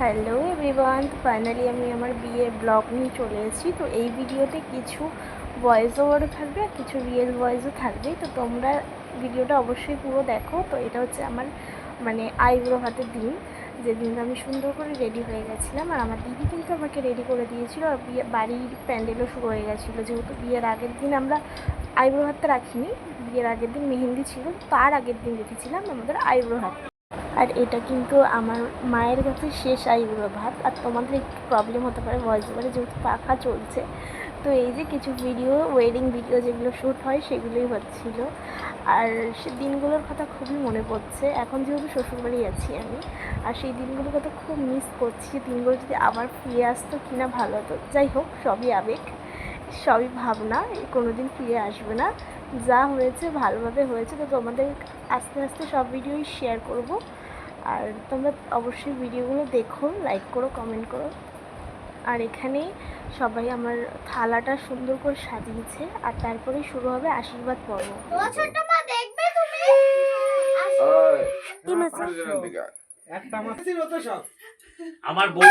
Hello everyone, finally আমি আমার বিয়ের ব্লগ নিয়ে চলে এসেছি। তো এই ভিডিওতে কিছু ভয়েস ওভারও থাকবে আর কিছু রিয়েল ভয়েসও থাকবে। তো তোমরা ভিডিওটা অবশ্যই পুরো দেখো। তো এটা হচ্ছে আমার আইব্রো হাতের দিন, যেদিন আমি সুন্দর করে রেডি হয়ে গেছিলাম। আর আমার দিদি কিন্তু আমাকে রেডি করে দিয়েছিল। আর বাড়ির প্যান্ডেলও শুরু হয়ে গেছিলো, যেহেতু বিয়ের আগের দিন আমরা আইব্রো হাতটা রাখিনি। বিয়ের আগের দিন মেহেন্দি ছিল, তার আগের দিন রেখেছিলাম আমাদের আইব্রো হাত। আর এটা কিন্তু আমার মায়ের কাছে শেষ আইব্রো ভাত। আর তোমাদের একটু প্রবলেম হতে পারে ভয়েস ওভারে, যেহেতু পাখা চলছে। তো এই যে কিছু ভিডিও, ওয়েডিং ভিডিও যেগুলো শ্যুট হয় সেগুলোই হচ্ছিল। আর সে দিনগুলোর কথা খুবই মনে পড়ছে। এখন যেহেতু শ্বশুরবাড়ি আছি আমি, আর সেই দিনগুলোর কথা খুব মিস করছি। দিনগুলো যদি আবার ফিরে আসতো কিনা ভালো হতো। যাই হোক, সবই আবেগ, সবই ভাবনা, কোনো দিন ফিরে আসবে না। যা হয়েছে ভালোভাবে হয়েছে। তো তোমাদের আস্তে আস্তে সব ভিডিওই শেয়ার করব। আর তোমরা অবশ্যই ভিডিওগুলো দেখো, লাইক করো, কমেন্ট করো। আর এখানে সবাই আমার থালাটা সুন্দর করে সাজিয়েছে। আর তারপরেই শুরু হবে আশীর্বাদ পর্ব। আমার বউ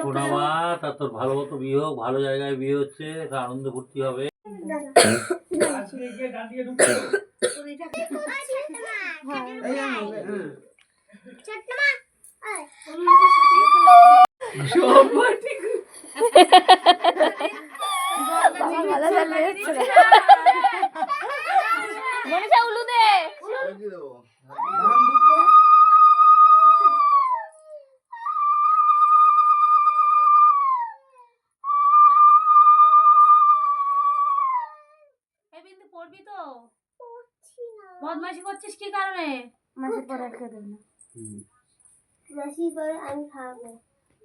শোনাবা, তা তোর ভালো মতো বিয়ে হোক, ভালো জায়গায় বিয়ে হচ্ছে, আনন্দ ফুর্তি হবে। পড়বি তো? বদমাইশি করছিস কি কারণে? মাসির পরে রেখে দেব না। মাসির পরে আমি খাবো,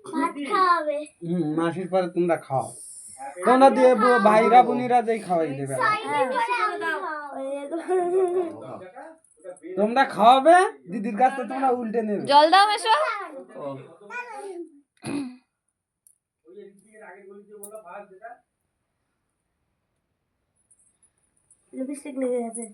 ভাত খাওয়াবে। মাসির পরে তোমরা খাও, তোমরা দিয়ে ভাইরা বোনিরা যেই খাওয়াই দেবে। তোমরা খাওয়াবে, দিদির কাছ থেকে তোমরা উল্টে নেবে। জল দাও মেশো। লিপস্টিক লেগে গেছে।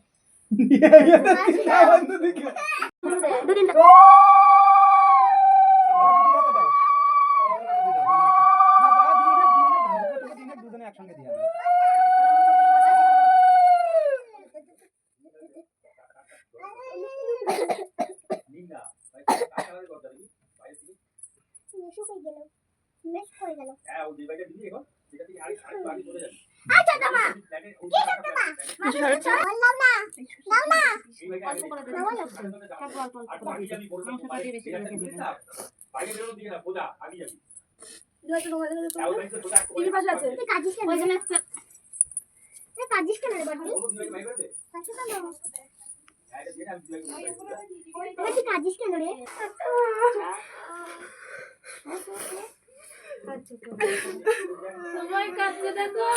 সবাই কাঁদছে দেখো।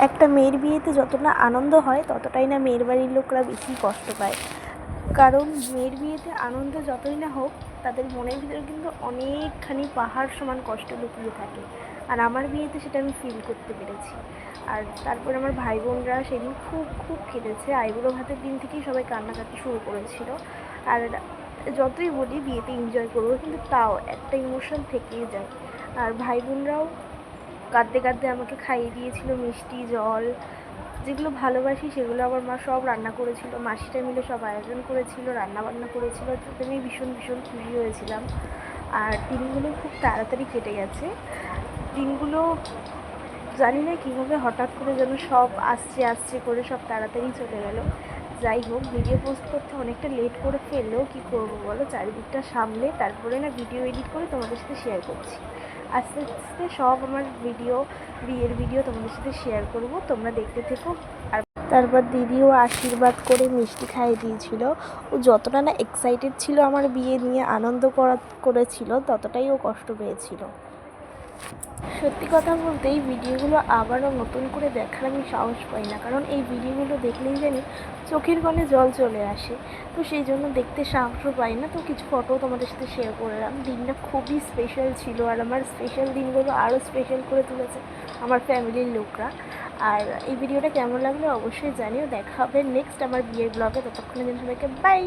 একটা মেয়ের বিয়েতে যতটা আনন্দ হয়, ততটাই না মেয়ের বাড়ির লোকরা বেশি কষ্ট পায়। কারণ মেয়ের বিয়েতে আনন্দ যতই না হোক, তাদের মনের ভিতরে কিন্তু অনেকখানি পাহাড় সমান কষ্ট লুকিয়ে থাকে। আর আমার বিয়েতে সেটা আমি ফিল করতে পেরেছি। আর তারপরে আমার ভাই বোনরা সেদিন খুব খুব কেঁদেছে। আইবুড়ো ভাতের দিন থেকেই সবাই কান্নাকাটি শুরু করেছিল। আর যতই বলি বিয়েতে এনজয় করবো, কিন্তু তাও একটা ইমোশন থেকেই যায়। আর ভাই বোনরাও কাঁদতে কাঁদতে আমাকে খাইয়ে দিয়েছিল মিষ্টি, জল, যেগুলো ভালোবাসি সেগুলো আমার মা সব রান্না করেছিল। মাসিটা মিলে সব আয়োজন করেছিল, রান্নাবান্না করেছিল। তাতে আমি ভীষণ ভীষণ খুশি হয়েছিলাম। আর দিনগুলো খুব তাড়াতাড়ি কেটে গেছে। দিনগুলো জানি না কীভাবে হঠাৎ করে যেন সব আসছে আসছে করে সব তাড়াতাড়ি চলে গেল। যাই হোক, ভিডিও পোস্ট করতে অনেকটা লেট করে ফেললেও কী করবো বলো, চারিদিকটা সামলে তারপরে না ভিডিও এডিট করে তোমাদের সাথে শেয়ার করছি। আস্তে আস্তে সব আমার ভিডিও, বিয়ের ভিডিও তোমাদের সাথে শেয়ার করব, তোমরা দেখতে থেকো। আর তারপর দিদিও আশীর্বাদ করে মিষ্টি খাইয়ে দিয়েছিল। ও যতটা না এক্সাইটেড ছিল আমার বিয়ে নিয়ে, আনন্দ করেছিল, ততটাই ও কষ্ট পেয়েছিল। সত্যি কথা বলতে এই ভিডিওগুলো আবারও নতুন করে দেখার আমি সাহস পাই না, কারণ এই ভিডিওগুলো দেখলেই জানি চোখের কোণে জল চলে আসে। তো সেই জন্য দেখতে সাহসও পাই না। তো কিছু ফটো তোমাদের সাথে শেয়ার করলাম। দিনটা খুবই স্পেশাল ছিল, আর আমার স্পেশাল দিনগুলো আরও স্পেশাল করে তুলেছে আমার ফ্যামিলির লোকরা। আর এই ভিডিওটা কেমন লাগলো অবশ্যই জানিও। দেখা হবে নেক্সট আমার বিয়ের ব্লগে। ততক্ষণের জন্য সবাইকে বাই।